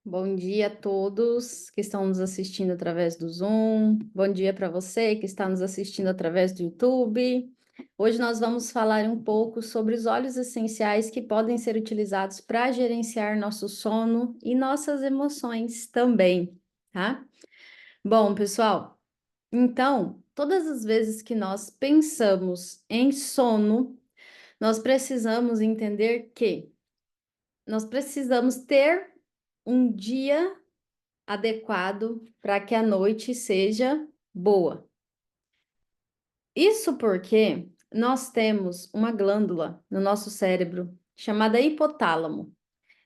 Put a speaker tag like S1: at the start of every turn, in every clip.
S1: Bom dia a todos que estão nos assistindo através do Zoom. Bom dia para você que está nos assistindo através do YouTube. Hoje nós vamos falar um pouco sobre os óleos essenciais que podem ser utilizados para gerenciar nosso sono e nossas emoções também, tá? Bom, pessoal, então, todas as vezes que nós pensamos em sono, nós precisamos entender que nós precisamos ter um dia adequado para que a noite seja boa. Isso porque nós temos uma glândula no nosso cérebro chamada hipotálamo.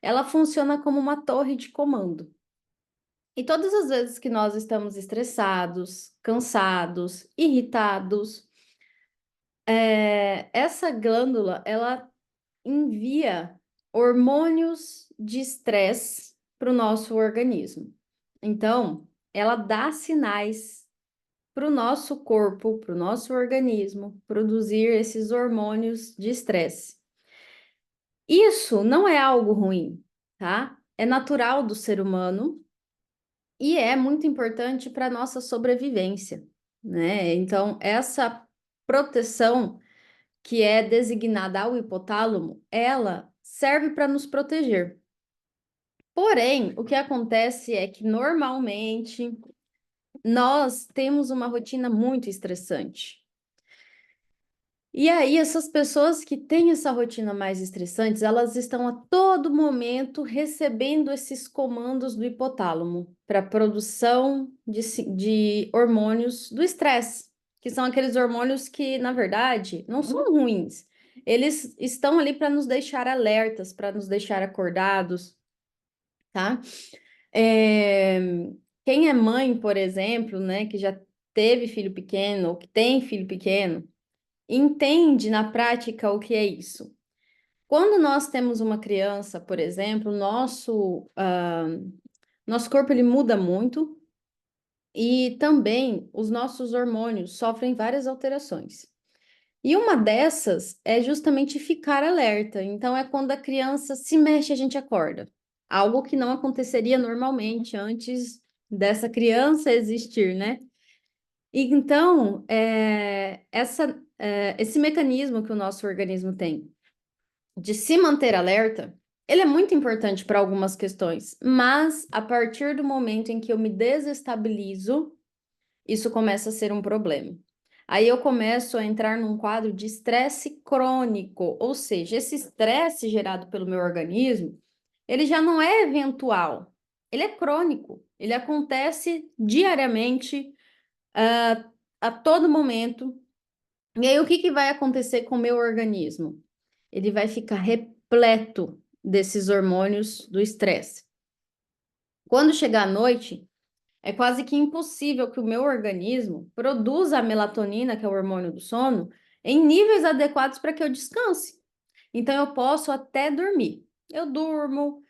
S1: Ela funciona como uma torre de comando. E todas as vezes que nós estamos estressados, cansados, irritados, essa glândula ela envia hormônios de estresse para o nosso organismo. Então, ela dá sinais para o nosso corpo, para o nosso organismo, produzir esses hormônios de estresse. Isso não é algo ruim, tá? É natural do ser humano e é muito importante para a nossa sobrevivência, né? Então, essa proteção que é designada ao hipotálamo, ela serve para nos proteger. Porém, o que acontece é que normalmente nós temos uma rotina muito estressante. E aí, essas pessoas que têm essa rotina mais estressante, elas estão a todo momento recebendo esses comandos do hipotálamo para produção de hormônios do estresse, que são aqueles hormônios que, na verdade, não são ruins. Eles estão ali para nos deixar alertas, para nos deixar acordados, tá? É, Quem é mãe, por exemplo, né, que já teve filho pequeno ou que tem filho pequeno, entende na prática o que é isso. Quando nós temos uma criança, por exemplo, nosso corpo ele muda muito e também os nossos hormônios sofrem várias alterações. E uma dessas é justamente ficar alerta. Então, é quando a criança se mexe, a gente acorda. Algo que não aconteceria normalmente antes dessa criança existir, né? E então, esse mecanismo que o nosso organismo tem de se manter alerta, ele é muito importante para algumas questões, mas a partir do momento em que eu me desestabilizo, isso começa a ser um problema. Aí eu começo a entrar num quadro de estresse crônico, ou seja, esse estresse gerado pelo meu organismo, ele já não é eventual, ele é crônico, ele acontece diariamente, a todo momento. E aí, o que que vai acontecer com o meu organismo? Ele vai ficar repleto desses hormônios do estresse. Quando chegar à noite, é quase que impossível que o meu organismo produza a melatonina, que é o hormônio do sono, em níveis adequados para que eu descanse. Então, eu posso até dormir. Eu durmo,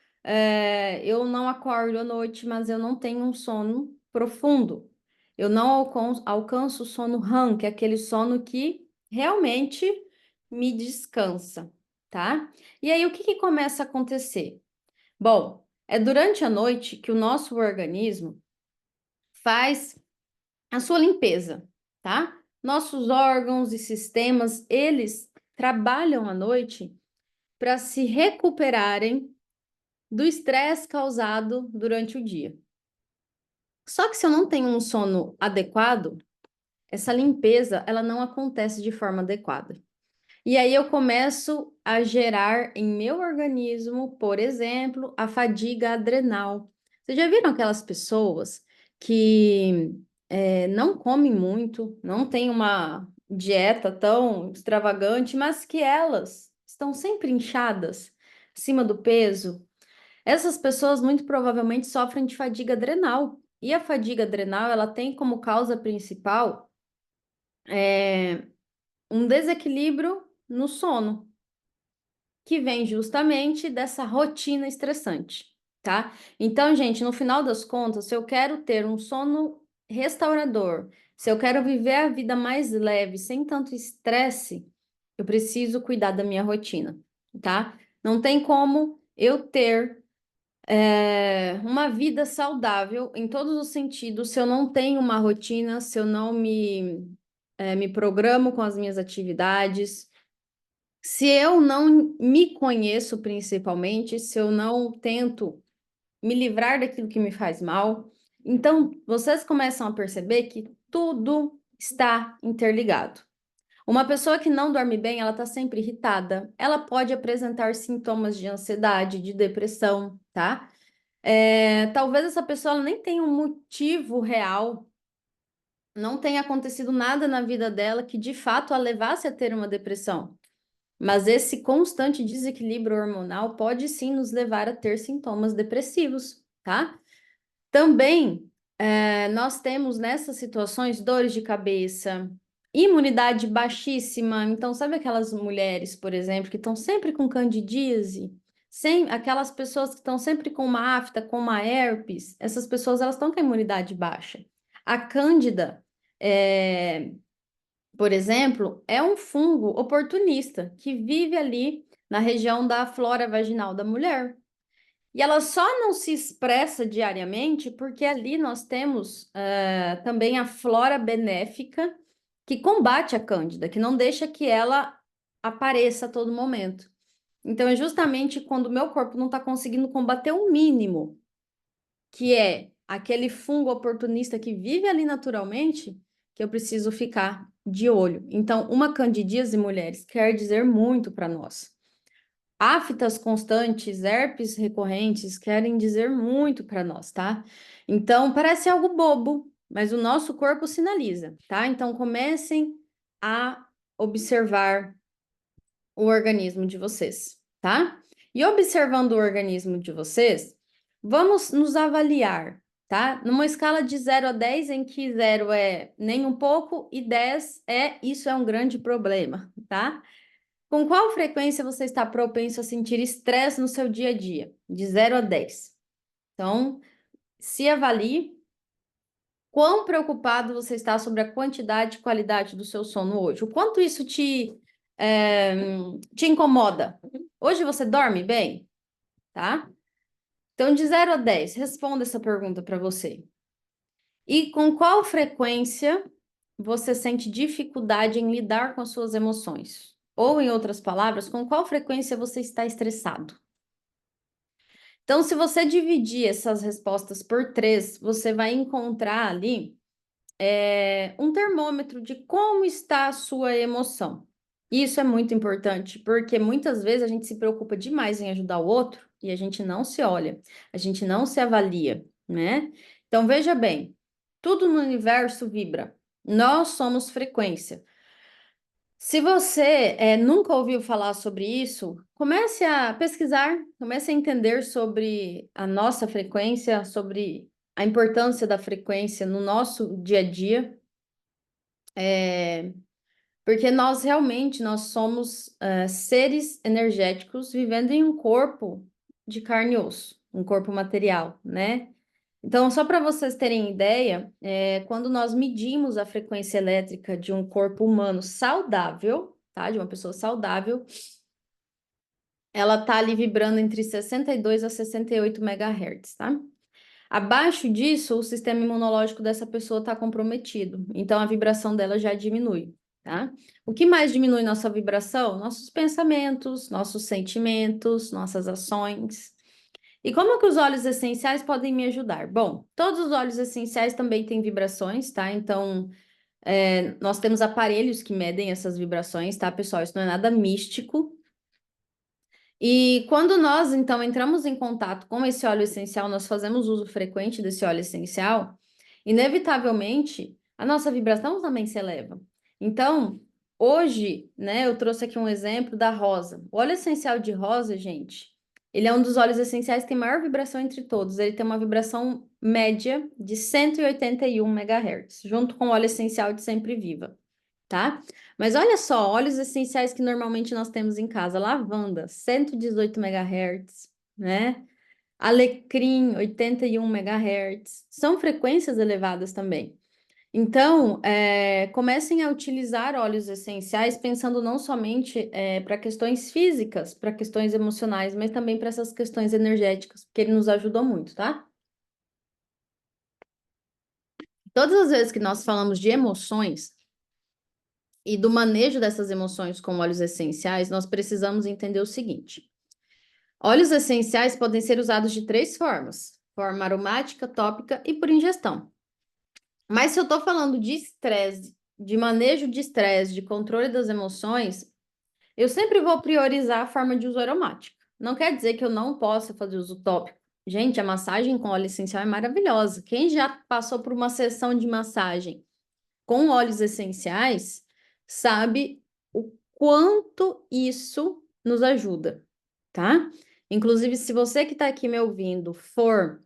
S1: eu não acordo à noite, mas eu não tenho um sono profundo. Eu não alcanço o sono REM, que é aquele sono que realmente me descansa, tá? E aí, o que que começa a acontecer? Bom, é durante a noite que o nosso organismo faz a sua limpeza, tá? Nossos órgãos e sistemas, eles trabalham à noite para se recuperarem do estresse causado durante o dia. Só que se eu não tenho um sono adequado, essa limpeza, ela não acontece de forma adequada. E aí eu começo a gerar em meu organismo, por exemplo, a fadiga adrenal. Vocês já viram aquelas pessoas que não comem muito, não têm uma dieta tão extravagante, mas que elas estão sempre inchadas, acima do peso? Essas pessoas muito provavelmente sofrem de fadiga adrenal. E a fadiga adrenal, ela tem como causa principal um desequilíbrio no sono, que vem justamente dessa rotina estressante, tá? Então, gente, no final das contas, se eu quero ter um sono restaurador, se eu quero viver a vida mais leve, sem tanto estresse, eu preciso cuidar da minha rotina, tá? Não tem como eu ter uma vida saudável em todos os sentidos, se eu não tenho uma rotina, se eu não me programo com as minhas atividades, se eu não me conheço principalmente, se eu não tento me livrar daquilo que me faz mal. Então, vocês começam a perceber que tudo está interligado. Uma pessoa que não dorme bem, ela está sempre irritada, ela pode apresentar sintomas de ansiedade, de depressão, tá? Talvez essa pessoa ela nem tenha um motivo real, não tenha acontecido nada na vida dela que de fato a levasse a ter uma depressão. Mas esse constante desequilíbrio hormonal pode sim nos levar a ter sintomas depressivos, tá? Também nós temos nessas situações dores de cabeça, imunidade baixíssima. Então, sabe aquelas mulheres, por exemplo, que estão sempre com candidíase? Aquelas pessoas que estão sempre com uma afta, com uma herpes, essas pessoas elas estão com a imunidade baixa. A cândida, por exemplo, é um fungo oportunista que vive ali na região da flora vaginal da mulher. E ela só não se expressa diariamente porque ali nós temos também a flora benéfica que combate a cândida, que não deixa que ela apareça a todo momento. Então, é justamente quando o meu corpo não está conseguindo combater o mínimo, que é aquele fungo oportunista que vive ali naturalmente, que eu preciso ficar de olho. Então, uma candidíase, mulheres, quer dizer muito para nós. Aftas constantes, herpes recorrentes, querem dizer muito para nós, tá? Então, parece algo bobo, mas o nosso corpo sinaliza, tá? Então, comecem a observar o organismo de vocês, tá? E observando o organismo de vocês, vamos nos avaliar, tá? Numa escala de 0 a 10, em que 0 é nem um pouco e 10 isso é um grande problema, tá? Com qual frequência você está propenso a sentir estresse no seu dia a dia? De 0 a 10. Então, se avalie quão preocupado você está sobre a quantidade e qualidade do seu sono hoje. O quanto isso te incomoda? Hoje você dorme bem? Tá? Então, de 0 a 10, responda essa pergunta para você. E com qual frequência você sente dificuldade em lidar com as suas emoções? Ou, em outras palavras, com qual frequência você está estressado? Então, se você dividir essas respostas por 3, você vai encontrar ali um termômetro de como está a sua emoção. Isso é muito importante, porque muitas vezes a gente se preocupa demais em ajudar o outro e a gente não se olha, a gente não se avalia, né? Então, veja bem, tudo no universo vibra. Nós somos frequência. Se você nunca ouviu falar sobre isso, comece a pesquisar, comece a entender sobre a nossa frequência, sobre a importância da frequência no nosso dia a dia, porque nós realmente nós somos seres energéticos vivendo em um corpo de carne e osso, um corpo material, né? Então, só para vocês terem ideia, quando nós medimos a frequência elétrica de um corpo humano saudável, tá? De uma pessoa saudável, ela tá ali vibrando entre 62 a 68 MHz, tá? Abaixo disso, o sistema imunológico dessa pessoa está comprometido, então a vibração dela já diminui, tá? O que mais diminui nossa vibração? Nossos pensamentos, nossos sentimentos, nossas ações. E como que os óleos essenciais podem me ajudar? Bom, todos os óleos essenciais também têm vibrações, tá? Então, nós temos aparelhos que medem essas vibrações, tá, pessoal? Isso não é nada místico. E quando nós, então, entramos em contato com esse óleo essencial, nós fazemos uso frequente desse óleo essencial, inevitavelmente, a nossa vibração também se eleva. Então, hoje, né, eu trouxe aqui um exemplo da rosa. O óleo essencial de rosa, gente, ele é um dos óleos essenciais que tem maior vibração entre todos. Ele tem uma vibração média de 181 MHz, junto com o óleo essencial de Sempre Viva, tá? Mas olha só, óleos essenciais que normalmente nós temos em casa: lavanda, 118 MHz, né? Alecrim, 81 MHz. São frequências elevadas também. Então, comecem a utilizar óleos essenciais pensando não somente para questões físicas, para questões emocionais, mas também para essas questões energéticas, porque ele nos ajudou muito, tá? Todas as vezes que nós falamos de emoções e do manejo dessas emoções com óleos essenciais, nós precisamos entender o seguinte: óleos essenciais podem ser usados de três formas: forma aromática, tópica e por ingestão. Mas se eu estou falando de estresse, de manejo de estresse, de controle das emoções, eu sempre vou priorizar a forma de uso aromática. Não quer dizer que eu não possa fazer uso tópico. Gente, a massagem com óleo essencial é maravilhosa. Quem já passou por uma sessão de massagem com óleos essenciais sabe o quanto isso nos ajuda, tá? Inclusive, se você que está aqui me ouvindo for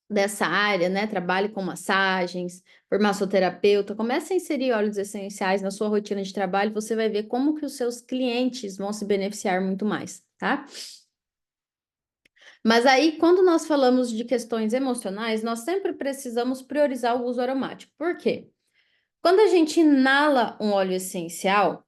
S1: dessa área, né, trabalhe com massagens, for massoterapeuta, comece a inserir óleos essenciais na sua rotina de trabalho, você vai ver como que os seus clientes vão se beneficiar muito mais, tá? Mas aí, quando nós falamos de questões emocionais, nós sempre precisamos priorizar o uso aromático. Por quê? Quando a gente inala um óleo essencial,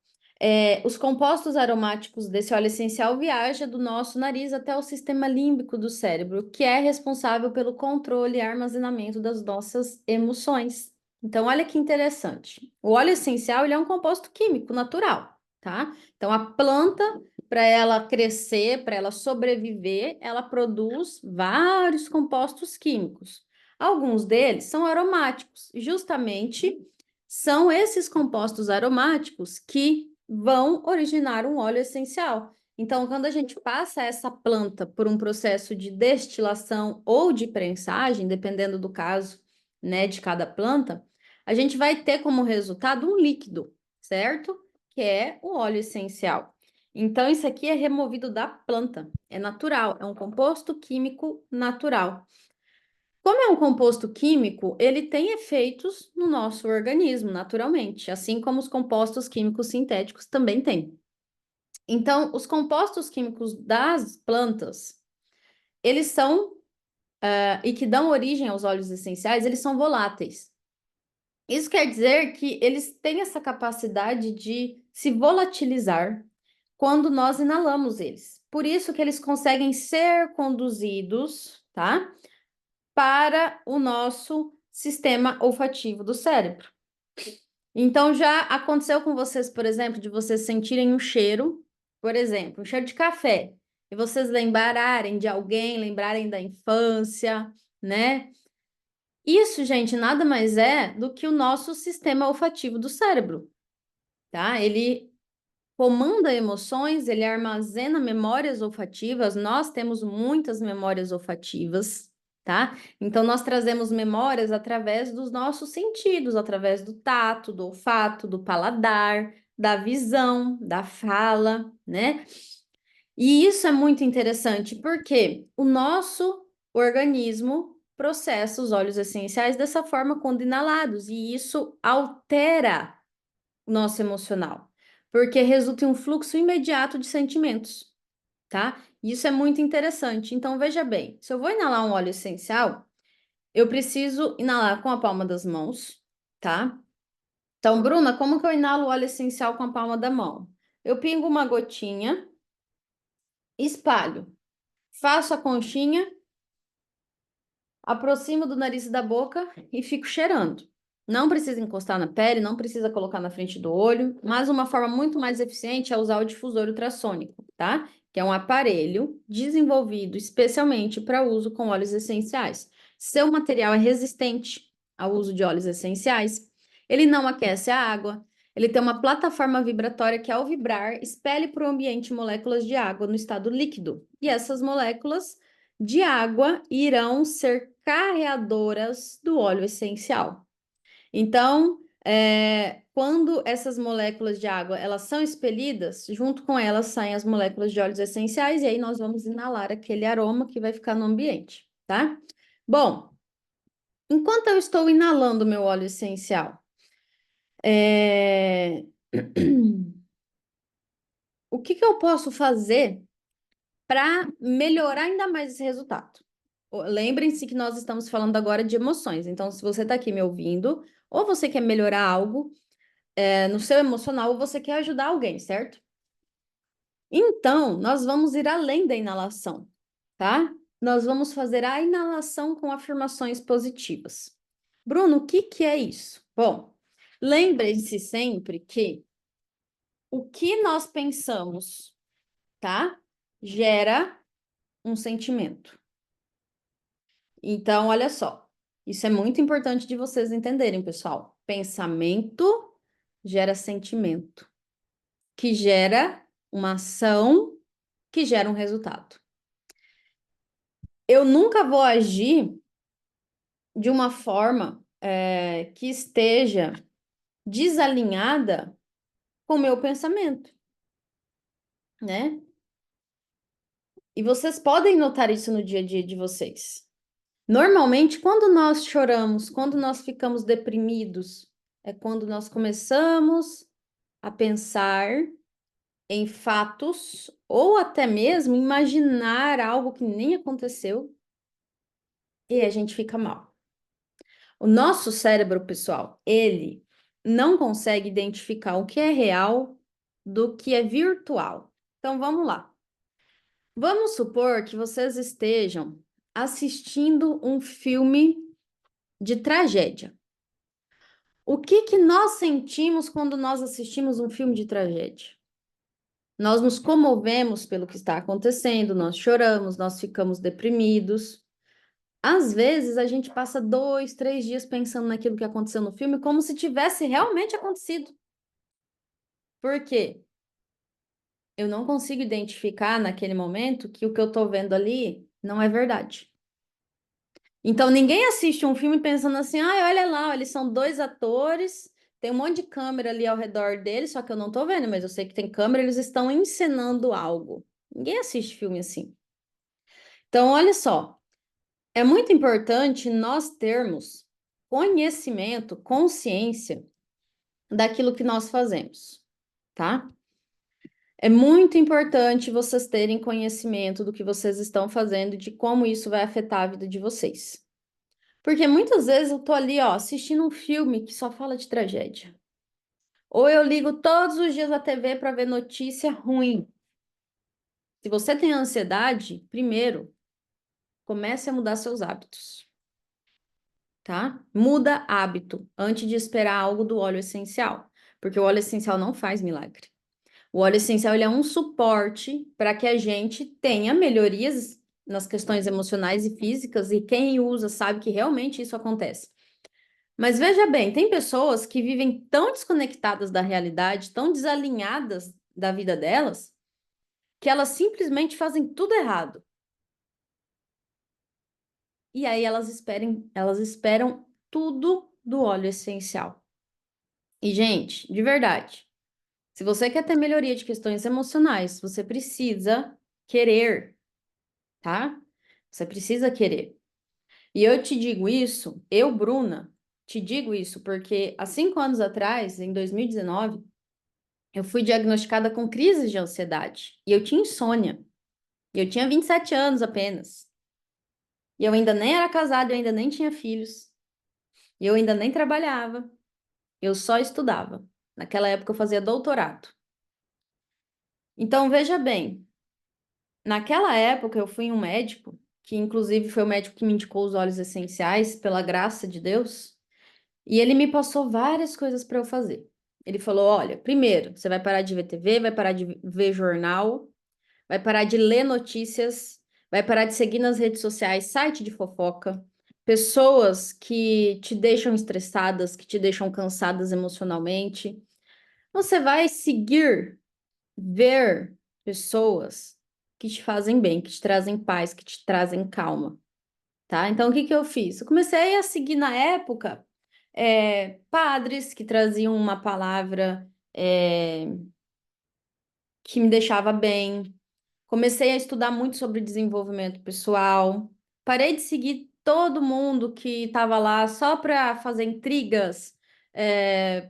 S1: os compostos aromáticos desse óleo essencial viajam do nosso nariz até o sistema límbico do cérebro, que é responsável pelo controle e armazenamento das nossas emoções. Então, olha que interessante. O óleo essencial, ele é um composto químico natural, tá? Então, a planta, para ela crescer, para ela sobreviver, ela produz vários compostos químicos. Alguns deles são aromáticos, justamente são esses compostos aromáticos que vão originar um óleo essencial. Então, quando a gente passa essa planta por um processo de destilação ou de prensagem, dependendo do caso, né, de cada planta, a gente vai ter como resultado um líquido, certo? Que é o óleo essencial. Então, isso aqui é removido da planta, é natural, é um composto químico natural. Como é um composto químico, ele tem efeitos no nosso organismo, naturalmente, assim como os compostos químicos sintéticos também têm. Então, os compostos químicos das plantas, eles são, e que dão origem aos óleos essenciais, eles são voláteis. Isso quer dizer que eles têm essa capacidade de se volatilizar quando nós inalamos eles. Por isso que eles conseguem ser conduzidos, tá? Para o nosso sistema olfativo do cérebro. Então, já aconteceu com vocês, por exemplo, de vocês sentirem um cheiro, por exemplo, um cheiro de café, e vocês lembrarem de alguém, lembrarem da infância, né? Isso, gente, nada mais é do que o nosso sistema olfativo do cérebro, tá? Ele comanda emoções, ele armazena memórias olfativas, nós temos muitas memórias olfativas, tá? Então, nós trazemos memórias através dos nossos sentidos, através do tato, do olfato, do paladar, da visão, da fala, né? E isso é muito interessante, porque o nosso organismo processa os óleos essenciais dessa forma quando inalados, e isso altera nosso emocional, porque resulta em um fluxo imediato de sentimentos, tá? Isso é muito interessante. Então, veja bem, se eu vou inalar um óleo essencial, eu preciso inalar com a palma das mãos, tá? Então, Bruna, como que eu inalo o óleo essencial com a palma da mão? Eu pingo uma gotinha, espalho, faço a conchinha, aproximo do nariz e da boca e fico cheirando. Não precisa encostar na pele, não precisa colocar na frente do olho, mas uma forma muito mais eficiente é usar o difusor ultrassônico, tá? Que é um aparelho desenvolvido especialmente para uso com óleos essenciais. Seu material é resistente ao uso de óleos essenciais, ele não aquece a água, ele tem uma plataforma vibratória que, ao vibrar, expele para o ambiente moléculas de água no estado líquido. E essas moléculas de água irão ser carreadoras do óleo essencial. Então, quando essas moléculas de água elas são expelidas, junto com elas saem as moléculas de óleos essenciais, e aí nós vamos inalar aquele aroma que vai ficar no ambiente, tá? Bom, enquanto eu estou inalando meu óleo essencial, é, o que que eu posso fazer para melhorar ainda mais esse resultado? Lembrem-se que nós estamos falando agora de emoções. Então, se você está aqui me ouvindo, Ou você quer melhorar algo, no seu emocional, ou você quer ajudar alguém, certo? Então, nós vamos ir além da inalação, tá? Nós vamos fazer a inalação com afirmações positivas. Bruno, o que que é isso? Bom, lembrem-se sempre que o que nós pensamos, tá? Gera um sentimento. Então, olha só, isso é muito importante de vocês entenderem, pessoal. Pensamento gera sentimento, que gera uma ação, que gera um resultado. Eu nunca vou agir de uma forma que esteja desalinhada com o meu pensamento, né? E vocês podem notar isso no dia a dia de vocês. Normalmente, quando nós choramos, quando nós ficamos deprimidos, é quando nós começamos a pensar em fatos ou até mesmo imaginar algo que nem aconteceu e a gente fica mal. O nosso cérebro, pessoal, ele não consegue identificar o que é real do que é virtual. Então, vamos lá. Vamos supor que vocês estejam assistindo um filme de tragédia. O que que nós sentimos quando nós assistimos um filme de tragédia? Nós nos comovemos pelo que está acontecendo, nós choramos, nós ficamos deprimidos. Às vezes a gente passa 2, 3 dias pensando naquilo que aconteceu no filme como se tivesse realmente acontecido. Por quê? Eu não consigo identificar naquele momento que o que eu estou vendo ali não é verdade. Então ninguém assiste um filme pensando assim, ah, olha lá, eles são 2 atores, tem um monte de câmera ali ao redor deles, só que eu não estou vendo, mas eu sei que tem câmera, eles estão encenando algo. Ninguém assiste filme assim. Então, olha só, é muito importante nós termos conhecimento, consciência daquilo que nós fazemos, tá? É muito importante vocês terem conhecimento do que vocês estão fazendo e de como isso vai afetar a vida de vocês. Porque muitas vezes eu tô ali, ó, assistindo um filme que só fala de tragédia. Ou eu ligo todos os dias a TV para ver notícia ruim. Se você tem ansiedade, primeiro, comece a mudar seus hábitos, tá? Muda hábito antes de esperar algo do óleo essencial, porque o óleo essencial não faz milagre. O óleo essencial ele é um suporte para que a gente tenha melhorias nas questões emocionais e físicas, e quem usa sabe que realmente isso acontece. Mas veja bem, tem pessoas que vivem tão desconectadas da realidade, tão desalinhadas da vida delas, que elas simplesmente fazem tudo errado. E aí elas esperam tudo do óleo essencial. E, gente, de verdade, se você quer ter melhoria de questões emocionais, você precisa querer, tá? Você precisa querer. E eu te digo isso, eu, Bruna, te digo isso porque há 5 anos atrás, em 2019, eu fui diagnosticada com crise de ansiedade e eu tinha insônia. E eu tinha 27 anos apenas. E eu ainda nem era casada, eu ainda nem tinha filhos. E eu ainda nem trabalhava. Eu só estudava. Naquela época eu fazia doutorado. Então, veja bem, naquela época eu fui em um médico, que inclusive foi o médico que me indicou os óleos essenciais, pela graça de Deus, e ele me passou várias coisas para eu fazer. Ele falou: olha, primeiro, você vai parar de ver TV, vai parar de ver jornal, vai parar de ler notícias, vai parar de seguir nas redes sociais, site de fofoca, pessoas que te deixam estressadas, que te deixam cansadas emocionalmente. Você vai seguir, ver pessoas que te fazem bem, que te trazem paz, que te trazem calma, tá? Então, o que que eu fiz? Eu comecei a seguir na época padres que traziam uma palavra que me deixava bem. Comecei a estudar muito sobre desenvolvimento pessoal. Parei de seguir todo mundo que estava lá só para fazer intrigas,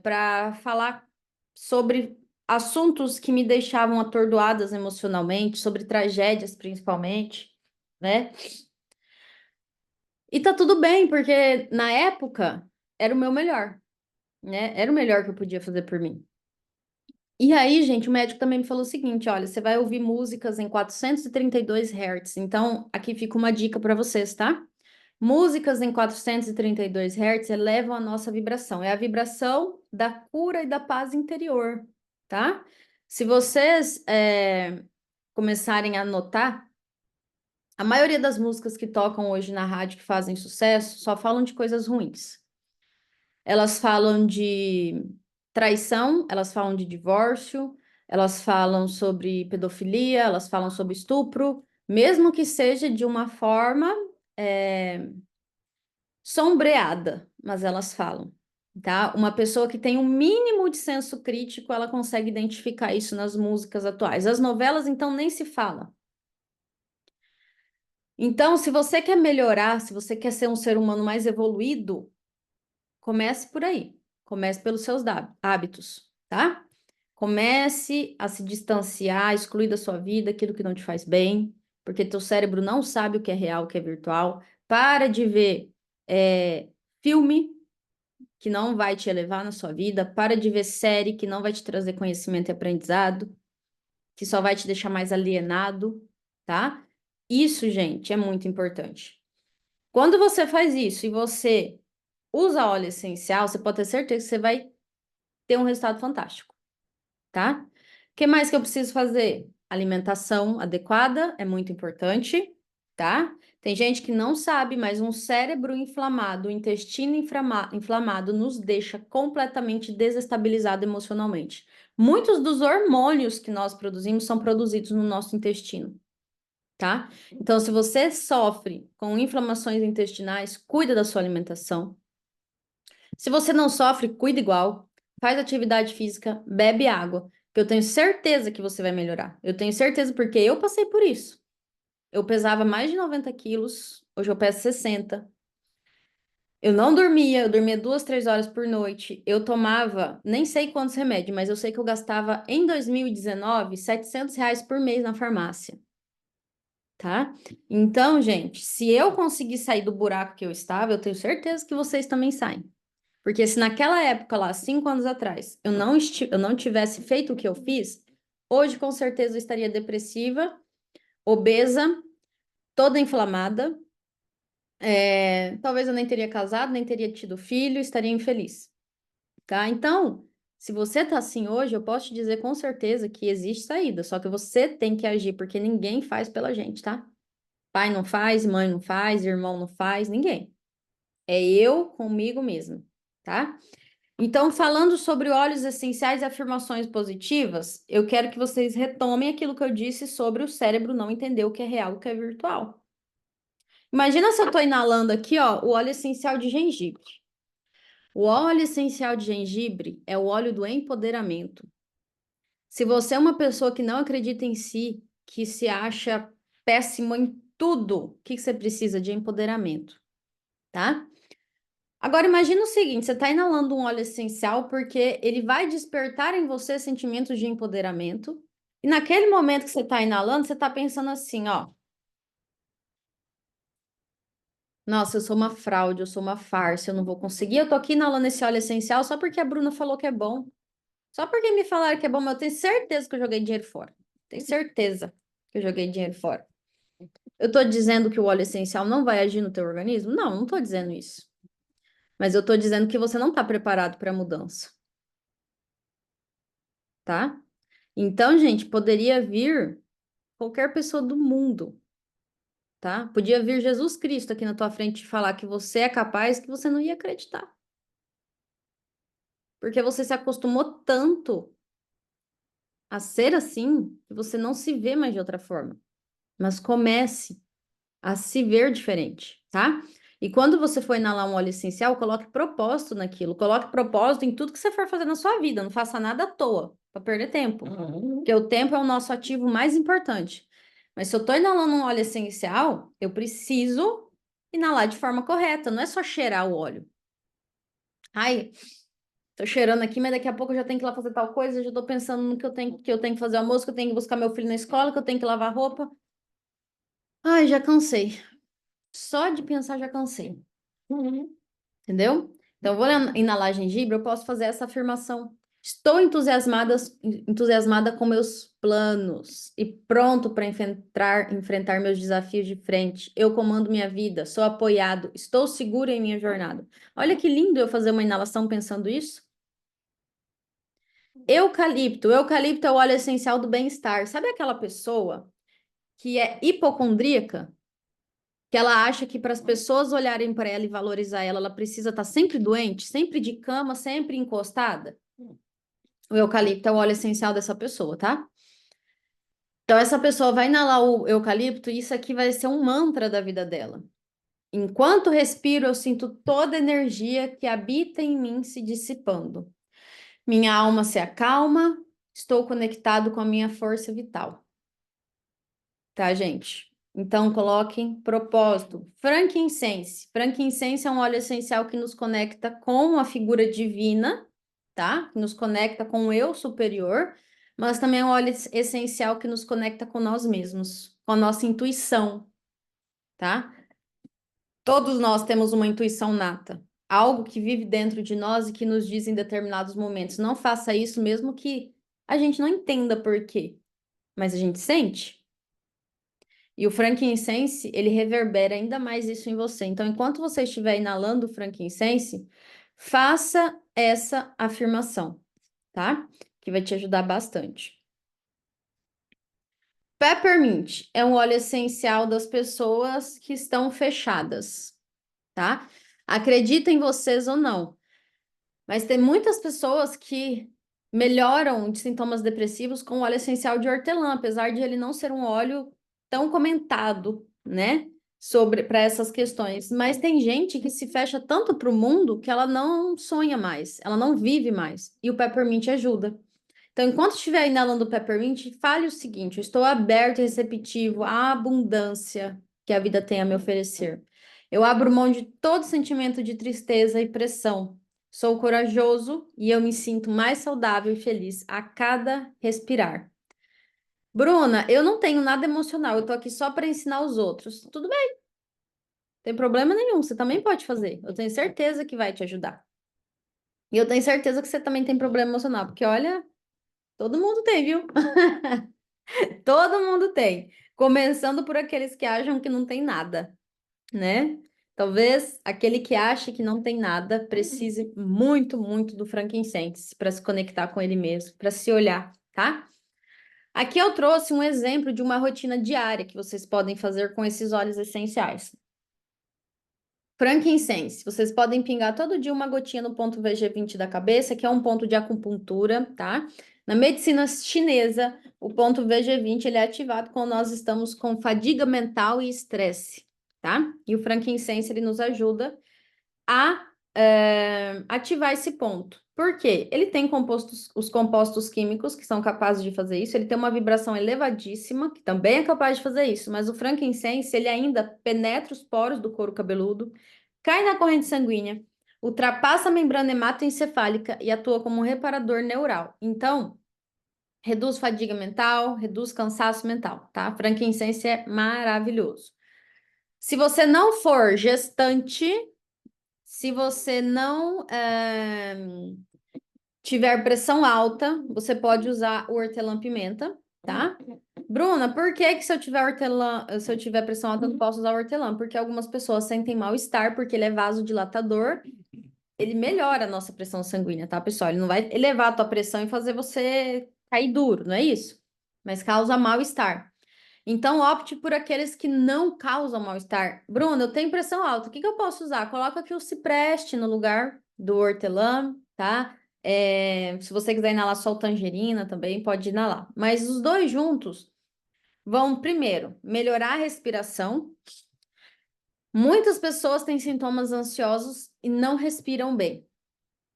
S1: para falar sobre assuntos que me deixavam atordoadas emocionalmente, sobre tragédias principalmente, né? E tá tudo bem, porque na época era o meu melhor. né? Era o melhor que eu podia fazer por mim. E aí, gente, o médico também me falou o seguinte: olha, você vai ouvir músicas em 432 Hz. Então, aqui fica uma dica para vocês, tá? Músicas em 432 Hz elevam a nossa vibração. É a vibração da cura e da paz interior, tá? Se vocês começarem a notar, a maioria das músicas que tocam hoje na rádio que fazem sucesso só falam de coisas ruins. Elas falam de traição, elas falam de divórcio, elas falam sobre pedofilia, elas falam sobre estupro, mesmo que seja de uma forma sombreada, mas elas falam, tá? Uma pessoa que tem um mínimo de senso crítico, ela consegue identificar isso nas músicas atuais. As novelas, então, nem se fala. Então, se você quer melhorar, se você quer ser um ser humano mais evoluído, comece por aí. Comece pelos seus hábitos, tá? Comece a se distanciar, excluir da sua vida aquilo que não te faz bem, porque teu cérebro não sabe o que é real, o que é virtual. Para de ver filme que não vai te elevar na sua vida. Para de ver série que não vai te trazer conhecimento e aprendizado, que só vai te deixar mais alienado, tá? Isso, gente, é muito importante. Quando você faz isso e você usa óleo essencial, você pode ter certeza que você vai ter um resultado fantástico, tá? O que mais que eu preciso fazer? Alimentação adequada é muito importante, tá? Tem gente que não sabe, mas um cérebro inflamado, um intestino inflamado nos deixa completamente desestabilizado emocionalmente. Muitos dos hormônios que nós produzimos são produzidos no nosso intestino, tá? Então, se você sofre com inflamações intestinais, cuida da sua alimentação. Se você não sofre, cuida igual. Faz atividade física, bebe água, que eu tenho certeza que você vai melhorar. Eu tenho certeza porque eu passei por isso. Eu pesava mais de 90 quilos, hoje eu peso 60. Eu não dormia, eu dormia 2, 3 horas por noite. Eu tomava, nem sei quantos remédios, mas eu sei que eu gastava em 2019 R$ 700 por mês na farmácia, tá? Então, gente, se eu conseguir sair do buraco que eu estava, eu tenho certeza que vocês também saem. Porque se naquela época lá, 5 anos atrás, eu não tivesse feito o que eu fiz, hoje com certeza eu estaria depressiva, obesa, toda inflamada. Talvez eu nem teria casado, nem teria tido filho, estaria infeliz, tá? Então, se você tá assim hoje, eu posso te dizer com certeza que existe saída, só que você tem que agir, porque ninguém faz pela gente, tá? Pai não faz, mãe não faz, irmão não faz, ninguém. É eu comigo mesmo, tá? Então, falando sobre óleos essenciais e afirmações positivas, eu quero que vocês retomem aquilo que eu disse sobre o cérebro não entender o que é real e o que é virtual. Imagina se eu estou inalando aqui, ó, o óleo essencial de gengibre. O óleo essencial de gengibre é o óleo do empoderamento. Se você é uma pessoa que não acredita em si, que se acha péssimo em tudo, o que você precisa de empoderamento, tá? Agora imagina o seguinte, você está inalando um óleo essencial porque ele vai despertar em você sentimentos de empoderamento. E naquele momento que você está inalando, você está pensando assim, ó, nossa, eu sou uma fraude, eu sou uma farsa, eu não vou conseguir. Eu tô aqui inalando esse óleo essencial só porque a Bruna falou que é bom. Só porque me falaram que é bom, mas eu tenho certeza que eu joguei dinheiro fora. Tenho certeza que eu joguei dinheiro fora. Eu tô dizendo que o óleo essencial não vai agir no teu organismo? Não, não tô dizendo isso. Mas eu tô dizendo que você não tá preparado para a mudança, tá? Então, gente, poderia vir qualquer pessoa do mundo, tá? Podia vir Jesus Cristo aqui na tua frente e falar que você é capaz que você não ia acreditar. Porque você se acostumou tanto a ser assim que você não se vê mais de outra forma. Mas comece a se ver diferente, tá? E quando você for inalar um óleo essencial, coloque propósito naquilo, coloque propósito em tudo que você for fazer na sua vida, não faça nada à toa, para perder tempo, porque o tempo é o nosso ativo mais importante. Mas se eu tô inalando um óleo essencial, eu preciso inalar de forma correta, não é só cheirar o óleo. Ai, tô cheirando aqui, mas daqui a pouco eu já tenho que ir lá fazer tal coisa, eu já tô pensando no que eu tenho que fazer almoço, que eu tenho que buscar meu filho na escola, que eu tenho que lavar roupa. Ai, já cansei. Só de pensar já cansei. Entendeu? Então, eu vou inalar gengibre, eu posso fazer essa afirmação. Estou entusiasmada com meus planos e pronto para enfrentar meus desafios de frente. Eu comando minha vida, sou apoiado, estou seguro em minha jornada. Olha que lindo eu fazer uma inalação pensando isso. Eucalipto. Eucalipto é o óleo essencial do bem-estar. Sabe aquela pessoa que é hipocondríaca? Que ela acha que para as pessoas olharem para ela e valorizar ela, ela precisa estar sempre doente, sempre de cama, sempre encostada? O eucalipto é o óleo essencial dessa pessoa, tá? Então, essa pessoa vai inalar o eucalipto e isso aqui vai ser um mantra da vida dela. Enquanto respiro, eu sinto toda a energia que habita em mim se dissipando. Minha alma se acalma, estou conectado com a minha força vital. Tá, gente? Então, coloquem propósito. Frankincense. Frankincense é um óleo essencial que nos conecta com a figura divina, tá? Que nos conecta com o eu superior, mas também é um óleo essencial que nos conecta com nós mesmos, com a nossa intuição, tá? Todos nós temos uma intuição nata, algo que vive dentro de nós e que nos diz em determinados momentos: não faça isso, mesmo que a gente não entenda por quê, mas a gente sente. E o frankincense, ele reverbera ainda mais isso em você. Então, enquanto você estiver inalando o frankincense, faça essa afirmação, tá? Que vai te ajudar bastante. Peppermint é um óleo essencial das pessoas que estão fechadas, tá? Acredita em vocês ou não, mas tem muitas pessoas que melhoram de sintomas depressivos com o óleo essencial de hortelã, apesar de ele não ser um óleo tão comentado, né? Sobre para essas questões. Mas tem gente que se fecha tanto para o mundo que ela não sonha mais, ela não vive mais. E o peppermint ajuda. Então, enquanto estiver inalando o peppermint, fale o seguinte: eu estou aberto e receptivo à abundância que a vida tem a me oferecer. Eu abro mão de todo sentimento de tristeza e pressão. Sou corajoso e eu me sinto mais saudável e feliz a cada respirar. Bruna, eu não tenho nada emocional, eu tô aqui só para ensinar os outros. Tudo bem, não tem problema nenhum, você também pode fazer. Eu tenho certeza que vai te ajudar. E eu tenho certeza que você também tem problema emocional, porque olha, todo mundo tem, viu? Todo mundo tem. Começando por aqueles que acham que não tem nada, né? Talvez aquele que acha que não tem nada precise muito, muito do frankincense para se conectar com ele mesmo, para se olhar, tá? Aqui eu trouxe um exemplo de uma rotina diária que vocês podem fazer com esses óleos essenciais. Frankincense, vocês podem pingar todo dia uma gotinha no ponto VG20 da cabeça, que é um ponto de acupuntura, tá? Na medicina chinesa, o ponto VG20 ele é ativado quando nós estamos com fadiga mental e estresse, tá? E o frankincense ele nos ajuda a ativar esse ponto. Por quê? Ele tem os compostos químicos que são capazes de fazer isso, ele tem uma vibração elevadíssima, que também é capaz de fazer isso, mas o frankincense, ele ainda penetra os poros do couro cabeludo, cai na corrente sanguínea, ultrapassa a membrana hematoencefálica e atua como um reparador neural. Então, reduz fadiga mental, reduz cansaço mental, tá? Frankincense é maravilhoso. Se você não for gestante, se você não tiver pressão alta, você pode usar o hortelã-pimenta, tá? Bruna, por que que se eu tiver hortelã, se eu tiver pressão alta, eu não posso usar o hortelã? Porque algumas pessoas sentem mal-estar, porque ele é vasodilatador, ele melhora a nossa pressão sanguínea, tá, pessoal? Ele não vai elevar a tua pressão e fazer você cair duro, não é isso? Mas causa mal-estar. Então, opte por aqueles que não causam mal-estar. Bruna, eu tenho pressão alta, o que que eu posso usar? Coloca aqui o cipreste no lugar do hortelã, tá? Se você quiser inalar só o tangerina também, pode inalar. Mas os dois juntos vão, primeiro, melhorar a respiração. Muitas pessoas têm sintomas ansiosos e não respiram bem,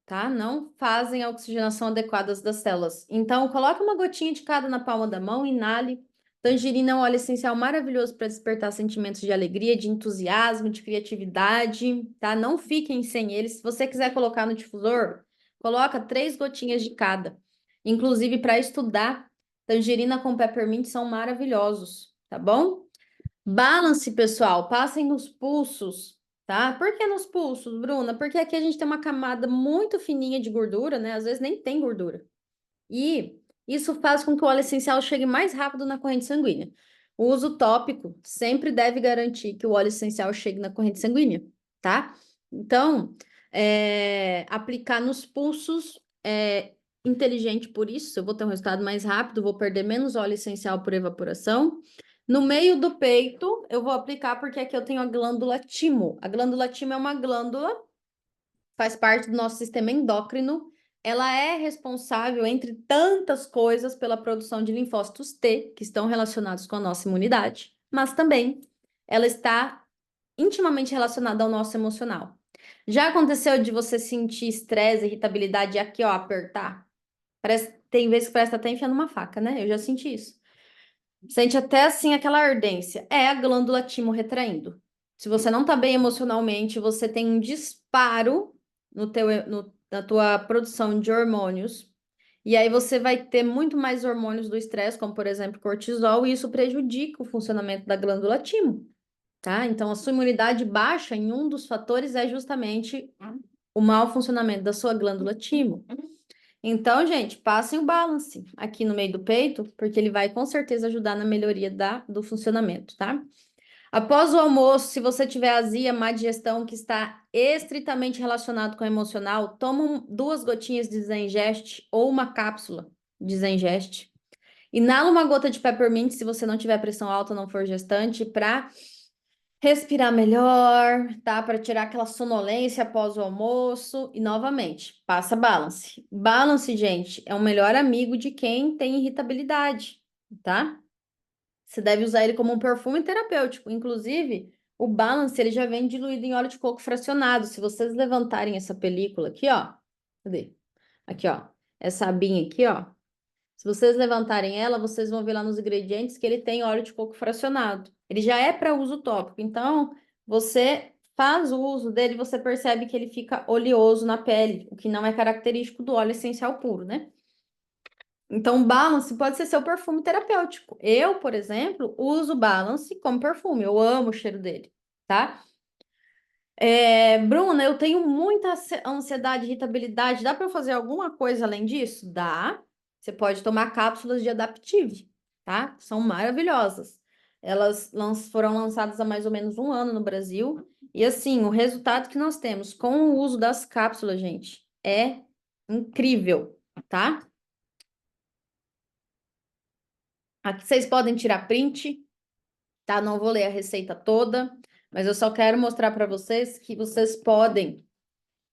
S1: tá? Não fazem a oxigenação adequada das células. Então, coloque uma gotinha de cada na palma da mão, inale. Tangerina é um óleo essencial maravilhoso para despertar sentimentos de alegria, de entusiasmo, de criatividade, tá? Não fiquem sem ele. Se você quiser colocar no difusor, coloca 3 gotinhas de cada. Inclusive, para estudar, tangerina com peppermint são maravilhosos, tá bom? Balance, pessoal, passem nos pulsos. tá? Por que nos pulsos, Bruna? Porque aqui a gente tem uma camada muito fininha de gordura, né? Às vezes nem tem gordura. E isso faz com que o óleo essencial chegue mais rápido na corrente sanguínea. O uso tópico sempre deve garantir que o óleo essencial chegue na corrente sanguínea, tá? Então, aplicar nos pulsos é inteligente por isso. Eu vou ter um resultado mais rápido, vou perder menos óleo essencial por evaporação. No meio do peito, eu vou aplicar porque aqui eu tenho a glândula timo. A glândula timo é uma glândula, faz parte do nosso sistema endócrino. Ela é responsável, entre tantas coisas, pela produção de linfócitos T, que estão relacionados com a nossa imunidade, mas também ela está intimamente relacionada ao nosso emocional. Já aconteceu de você sentir estresse, irritabilidade e aqui, ó, apertar? Tem vezes que parece até enfiando uma faca, né? Eu já senti isso. Sente até assim aquela ardência. É a glândula timo retraindo. Se você não tá bem emocionalmente, você tem um disparo na tua produção de hormônios. E aí você vai ter muito mais hormônios do estresse, como por exemplo cortisol, e isso prejudica o funcionamento da glândula timo, tá? Então a sua imunidade baixa em um dos fatores é justamente o mau funcionamento da sua glândula timo. Então, gente, passem o balance aqui no meio do peito, porque ele vai com certeza ajudar na melhoria do funcionamento, tá? Após o almoço, se você tiver azia, má digestão, que está estritamente relacionado com o emocional, toma 2 gotinhas de Zengest ou uma cápsula de Zengest. Inala uma gota de peppermint se você não tiver pressão alta, não for gestante, para respirar melhor, tá? Para tirar aquela sonolência após o almoço. E novamente, passa balance. Balance, gente, é o melhor amigo de quem tem irritabilidade, tá? Você deve usar ele como um perfume terapêutico. Inclusive, o balance ele já vem diluído em óleo de coco fracionado. Se vocês levantarem essa película aqui, ó. Cadê? Aqui, ó. Essa abinha aqui, ó. Se vocês levantarem ela, vocês vão ver lá nos ingredientes que ele tem óleo de coco fracionado. Ele já é para uso tópico, então você faz o uso dele, você percebe que ele fica oleoso na pele, o que não é característico do óleo essencial puro, né? Então, o Balance pode ser seu perfume terapêutico. Eu, por exemplo, uso Balance como perfume, eu amo o cheiro dele, tá? Bruna, eu tenho muita ansiedade, irritabilidade. Dá para fazer alguma coisa além disso? Dá. Você pode tomar cápsulas de Adaptive, tá? São maravilhosas. Elas foram lançadas há mais ou menos um ano no Brasil. E assim, o resultado que nós temos com o uso das cápsulas, gente, é incrível, tá? Aqui vocês podem tirar print, tá? Não vou ler a receita toda, mas eu só quero mostrar para vocês que vocês podem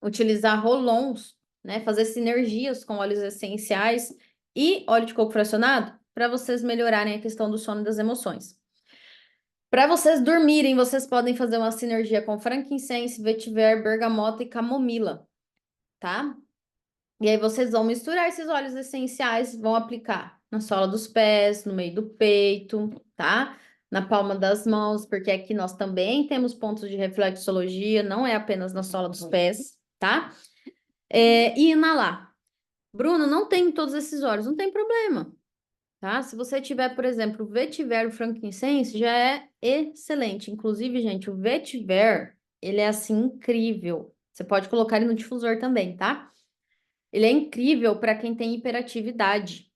S1: utilizar rolons, né? Fazer sinergias com óleos essenciais e óleo de coco fracionado para vocês melhorarem a questão do sono e das emoções. Para vocês dormirem, vocês podem fazer uma sinergia com frankincense, vetiver, bergamota e camomila, tá? E aí vocês vão misturar esses óleos essenciais, vão aplicar na sola dos pés, no meio do peito, tá? Na palma das mãos, porque aqui nós também temos pontos de reflexologia, não é apenas na sola dos pés, tá? E inalar. Bruno, não tem todos esses óleos, não tem problema, tá? Se você tiver, por exemplo, o vetiver, o frankincense, já é excelente. Inclusive, gente, o vetiver, ele é assim incrível. Você pode colocar ele no difusor também, tá? Ele é incrível para quem tem hiperatividade.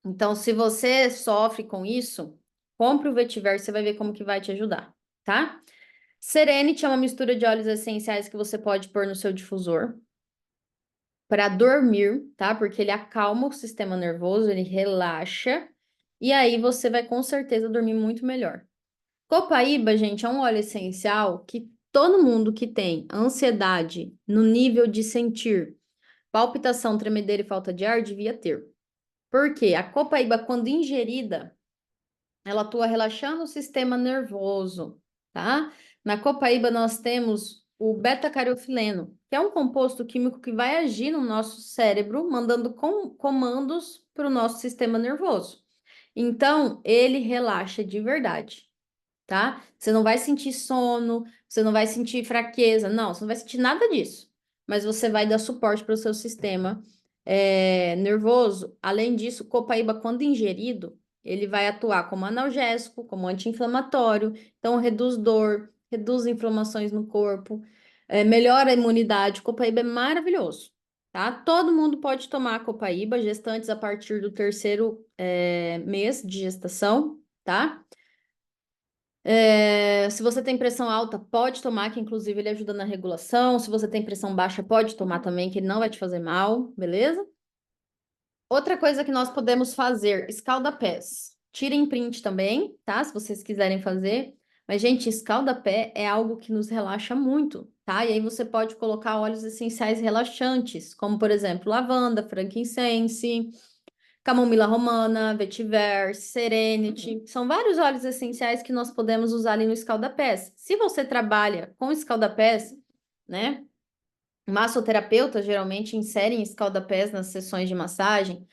S1: Então, se você sofre com isso, compre o vetiver, você vai ver como que vai te ajudar, tá? Serenity é uma mistura de óleos essenciais que você pode pôr no seu difusor para dormir, tá? Porque ele acalma o sistema nervoso, ele relaxa, e aí você vai com certeza dormir muito melhor. Copaíba, gente, é um óleo essencial que todo mundo que tem ansiedade no nível de sentir palpitação, tremedeira e falta de ar devia ter. Por quê? A copaíba, quando ingerida, ela atua relaxando o sistema nervoso, tá? Na copaíba nós temos o beta-cariofileno, que é um composto químico que vai agir no nosso cérebro, mandando comandos para o nosso sistema nervoso. Então, ele relaxa de verdade, tá? Você não vai sentir sono, você não vai sentir fraqueza, não, você não vai sentir nada disso. Mas você vai dar suporte para o seu sistema nervoso. Além disso, copaíba, quando ingerido, ele vai atuar como analgésico, como anti-inflamatório, então reduz dor, reduz inflamações no corpo, melhora a imunidade. Copaíba é maravilhoso, tá? Todo mundo pode tomar copaíba, gestantes a partir do terceiro mês de gestação, tá? Se você tem pressão alta, pode tomar, que inclusive ele ajuda na regulação. Se você tem pressão baixa, pode tomar também, que ele não vai te fazer mal, beleza? Outra coisa que nós podemos fazer, escalda-pés. Tirem print também, tá? Se vocês quiserem fazer. Mas, gente, escalda-pé é algo que nos relaxa muito, tá? E aí você pode colocar óleos essenciais relaxantes, como, por exemplo, lavanda, frankincense, camomila romana, vetiver, serenity. São vários óleos essenciais que nós podemos usar ali no escalda-pés. Se você trabalha com escalda-pés, né? Massoterapeutas geralmente inserem escalda-pés nas sessões de massagem.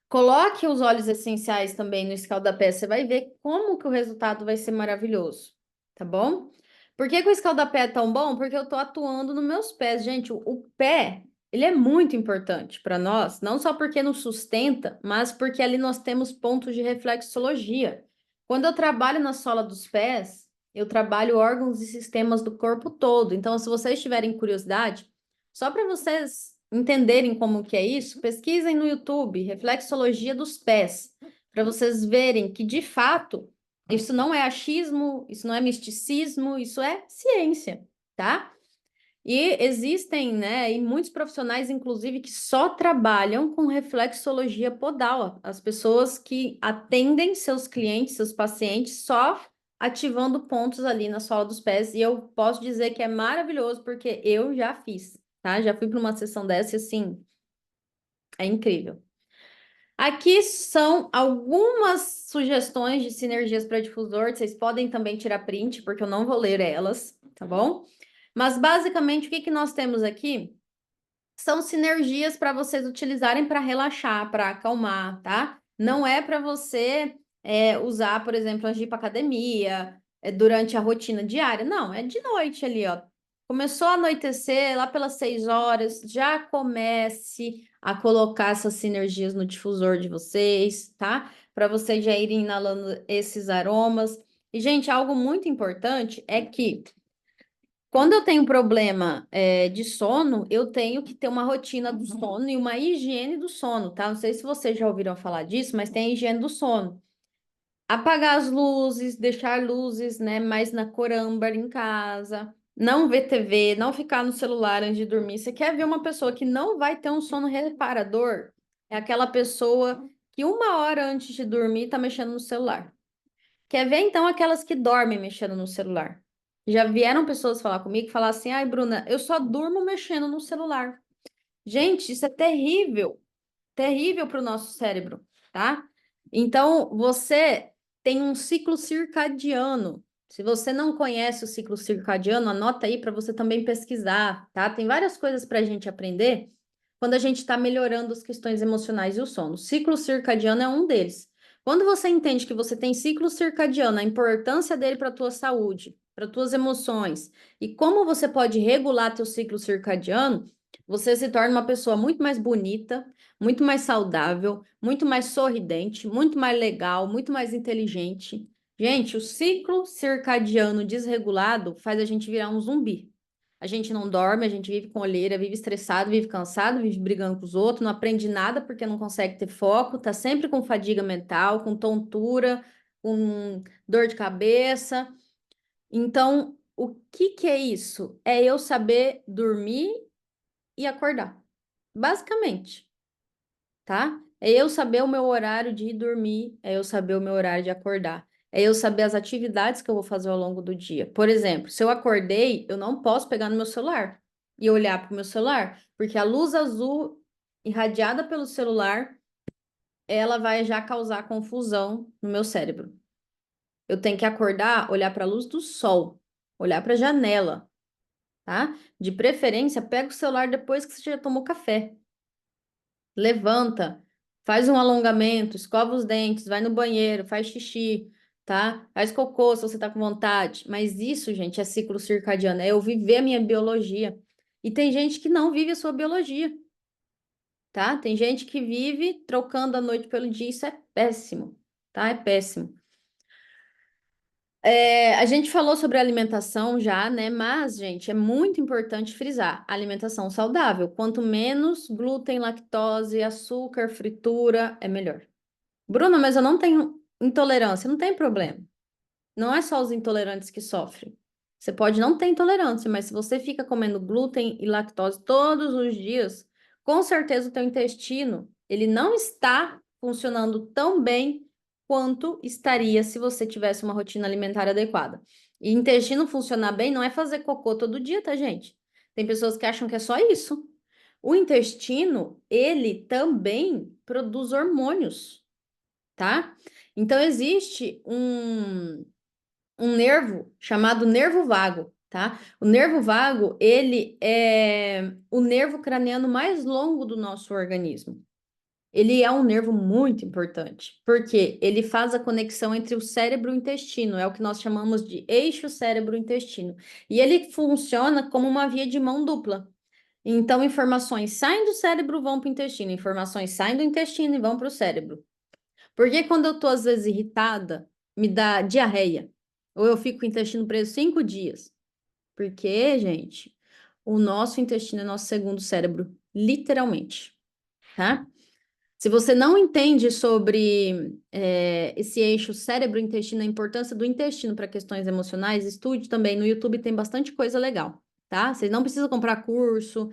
S1: Coloque os óleos essenciais também no escalda-pés, você vai ver como que o resultado vai ser maravilhoso, tá bom? Por que que o escalda-pé é tão bom? Porque eu tô atuando nos meus pés. Gente, o pé, ele é muito importante para nós, não só porque nos sustenta, mas porque ali nós temos pontos de reflexologia. Quando eu trabalho na sola dos pés, eu trabalho órgãos e sistemas do corpo todo. Então, se vocês tiverem curiosidade, só para vocês entenderem como que é isso, pesquisem no YouTube, reflexologia dos pés, para vocês verem que, de fato, isso não é achismo, isso não é misticismo, isso é ciência, tá? E existem, né, e muitos profissionais, inclusive, que só trabalham com reflexologia podal, as pessoas que atendem seus clientes, seus pacientes, só ativando pontos ali na sola dos pés, e eu posso dizer que é maravilhoso, porque eu já fiz, tá? Já fui para uma sessão dessa e, assim, é incrível. Aqui são algumas sugestões de sinergias para difusor, vocês podem também tirar print, porque eu não vou ler elas, tá bom? Mas basicamente o que que nós temos aqui são sinergias para vocês utilizarem para relaxar, para acalmar, tá? Não é para você usar, por exemplo, antes de ir para academia, durante a rotina diária. Não, é de noite ali, ó. Começou a anoitecer, lá pelas 6 horas, já comece a colocar essas sinergias no difusor de vocês, tá? Para vocês já irem inalando esses aromas. E, gente, algo muito importante é que quando eu tenho problema de sono, eu tenho que ter uma rotina do sono e uma higiene do sono, tá? Não sei se vocês já ouviram falar disso, mas tem a higiene do sono. Apagar as luzes, deixar luzes, né, mais na cor âmbar em casa, não ver TV, não ficar no celular antes de dormir. Você quer ver uma pessoa que não vai ter um sono reparador? É aquela pessoa que 1 hora antes de dormir tá mexendo no celular. Quer ver então aquelas que dormem mexendo no celular? Já vieram pessoas falar comigo e falar assim: ai, Bruna, eu só durmo mexendo no celular. Gente, isso é terrível, terrível para o nosso cérebro, tá? Então, você tem um ciclo circadiano. Se você não conhece o ciclo circadiano, anota aí para você também pesquisar, tá? Tem várias coisas para a gente aprender quando a gente está melhorando as questões emocionais e o sono. O ciclo circadiano é um deles. Quando você entende que você tem ciclo circadiano, a importância dele para a tua saúde, para tuas emoções e como você pode regular teu ciclo circadiano, você se torna uma pessoa muito mais bonita, muito mais saudável, muito mais sorridente, muito mais legal, muito mais inteligente. Gente, o ciclo circadiano desregulado faz a gente virar um zumbi. A gente não dorme, a gente vive com olheira, vive estressado, vive cansado, vive brigando com os outros, não aprende nada porque não consegue ter foco, tá sempre com fadiga mental, com tontura, com dor de cabeça. Então, o que que é isso? É eu saber dormir e acordar. Basicamente, tá? É eu saber o meu horário de ir dormir, é eu saber o meu horário de acordar. É eu saber as atividades que eu vou fazer ao longo do dia. Por exemplo, se eu acordei, eu não posso pegar no meu celular e olhar para o meu celular, porque a luz azul irradiada pelo celular, ela vai já causar confusão no meu cérebro. Eu tenho que acordar, olhar para a luz do sol, olhar para a janela, tá? De preferência, pega o celular depois que você já tomou café. Levanta, faz um alongamento, escova os dentes, vai no banheiro, faz xixi, tá? Faz cocô se você tá com vontade. Mas isso, gente, é ciclo circadiano, é eu viver a minha biologia. E tem gente que não vive a sua biologia, tá? Tem gente que vive trocando a noite pelo dia, isso é péssimo, tá? É péssimo. A gente falou sobre alimentação já, né? Mas, gente, é muito importante frisar: alimentação saudável. Quanto menos glúten, lactose, açúcar, fritura, é melhor. Bruna, mas eu não tenho intolerância. Não tem problema. Não é só os intolerantes que sofrem. Você pode não ter intolerância, mas se você fica comendo glúten e lactose todos os dias, com certeza o teu intestino, ele não está funcionando tão bem quanto estaria se você tivesse uma rotina alimentar adequada. E intestino funcionar bem não é fazer cocô todo dia, tá, gente? Tem pessoas que acham que é só isso. O intestino, ele também produz hormônios, tá? Então existe um nervo chamado nervo vago, tá? O nervo vago, ele é o nervo craniano mais longo do nosso organismo. Ele é um nervo muito importante, porque ele faz a conexão entre o cérebro e o intestino, é o que nós chamamos de eixo cérebro-intestino. E ele funciona como uma via de mão dupla. Então, informações saem do cérebro, vão para o intestino, informações saem do intestino e vão para o cérebro. Porque quando eu tô, às vezes, irritada, me dá diarreia. Ou eu fico com o intestino preso 5 dias. Porque, gente, o nosso intestino é nosso segundo cérebro, literalmente, tá? Se você não entende sobre esse eixo cérebro-intestino, a importância do intestino para questões emocionais, estude também. No YouTube tem bastante coisa legal, tá? Você não precisa comprar curso,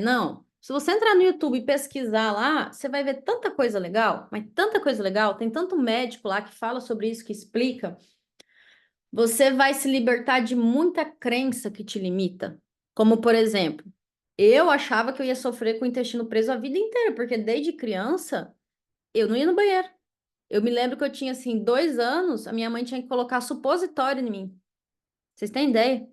S1: não. Se você entrar no YouTube e pesquisar lá, você vai ver tanta coisa legal, mas tanta coisa legal, tem tanto médico lá que fala sobre isso, que explica. Você vai se libertar de muita crença que te limita. Como, por exemplo, eu achava que eu ia sofrer com o intestino preso a vida inteira, porque desde criança eu não ia no banheiro. Eu me lembro que eu tinha, assim, 2 anos, a minha mãe tinha que colocar supositório em mim. Vocês têm ideia?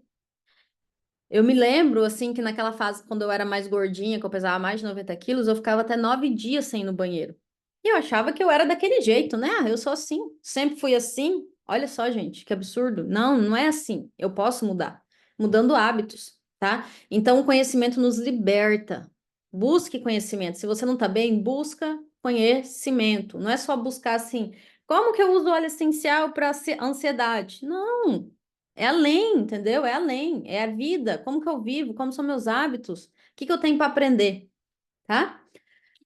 S1: Eu me lembro, assim, que naquela fase, quando eu era mais gordinha, que eu pesava mais de 90 quilos, eu ficava até 9 dias sem ir no banheiro. E eu achava que eu era daquele jeito, né? Ah, eu sou assim, sempre fui assim. Olha só, gente, que absurdo. Não, não é assim. Eu posso mudar. Mudando hábitos, tá? Então, o conhecimento nos liberta. Busque conhecimento. Se você não tá bem, busca conhecimento. Não é só buscar assim, como que eu uso óleo essencial para ansiedade? Não. É além, entendeu? É além, é a vida, como que eu vivo, como são meus hábitos, o que que eu tenho para aprender, tá?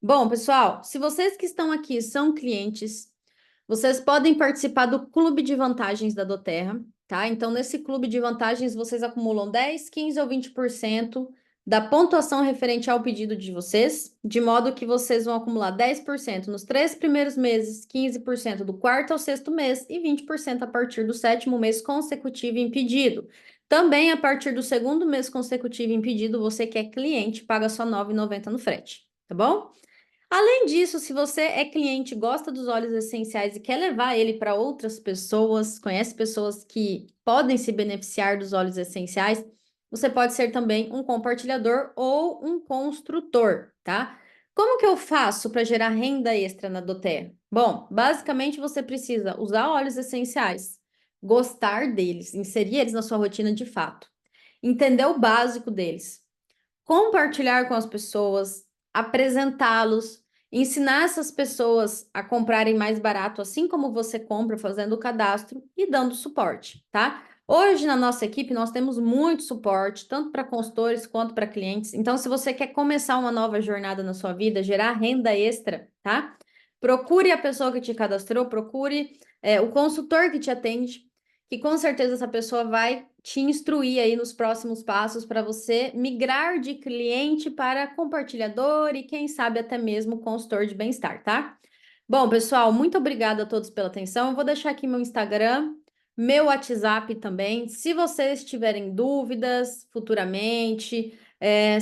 S1: Bom, pessoal, se vocês que estão aqui são clientes, vocês podem participar do clube de vantagens da Doterra, tá? Então, nesse clube de vantagens, vocês acumulam 10, 15 ou 20% da pontuação referente ao pedido de vocês, de modo que vocês vão acumular 10% nos 3 primeiros meses, 15% do quarto ao sexto mês e 20% a partir do sétimo mês consecutivo em pedido. Também, a partir do segundo mês consecutivo em pedido, você que é cliente, paga só R$ 9,90 no frete, tá bom? Além disso, se você é cliente, gosta dos óleos essenciais e quer levar ele para outras pessoas, conhece pessoas que podem se beneficiar dos óleos essenciais, você pode ser também um compartilhador ou um construtor, tá? Como que eu faço para gerar renda extra na doTERRA? Bom, basicamente você precisa usar óleos essenciais, gostar deles, inserir eles na sua rotina de fato, entender o básico deles, compartilhar com as pessoas, apresentá-los, ensinar essas pessoas a comprarem mais barato, assim como você compra, fazendo o cadastro e dando suporte, tá? Hoje na nossa equipe nós temos muito suporte, tanto para consultores quanto para clientes. Então, se você quer começar uma nova jornada na sua vida, gerar renda extra, tá? Procure a pessoa que te cadastrou, procure o consultor que te atende, que com certeza essa pessoa vai te instruir aí nos próximos passos para você migrar de cliente para compartilhador e quem sabe até mesmo consultor de bem-estar, tá? Bom, pessoal, muito obrigada a todos pela atenção. Eu vou deixar aqui meu Instagram, meu WhatsApp também. Se vocês tiverem dúvidas futuramente,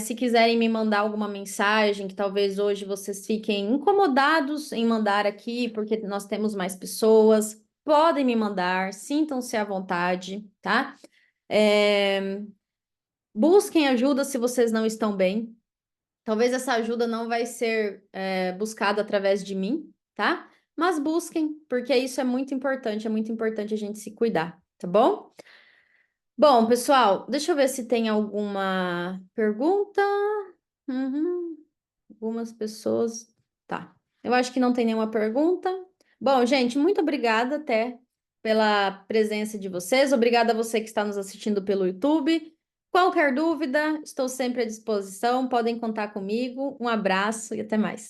S1: se quiserem me mandar alguma mensagem, que talvez hoje vocês fiquem incomodados em mandar aqui, porque nós temos mais pessoas, podem me mandar, sintam-se à vontade, tá? É, Busquem ajuda se vocês não estão bem. Talvez essa ajuda não vai ser buscada através de mim, tá? Mas busquem, porque isso é muito importante a gente se cuidar, tá bom? Bom, pessoal, deixa eu ver se tem alguma pergunta. Uhum, algumas pessoas. Tá. Eu acho que não tem nenhuma pergunta. Bom, gente, muito obrigada até. pela presença de vocês. Obrigada a você que está nos assistindo pelo YouTube. Qualquer dúvida, estou sempre à disposição. Podem contar comigo. Um abraço e até mais.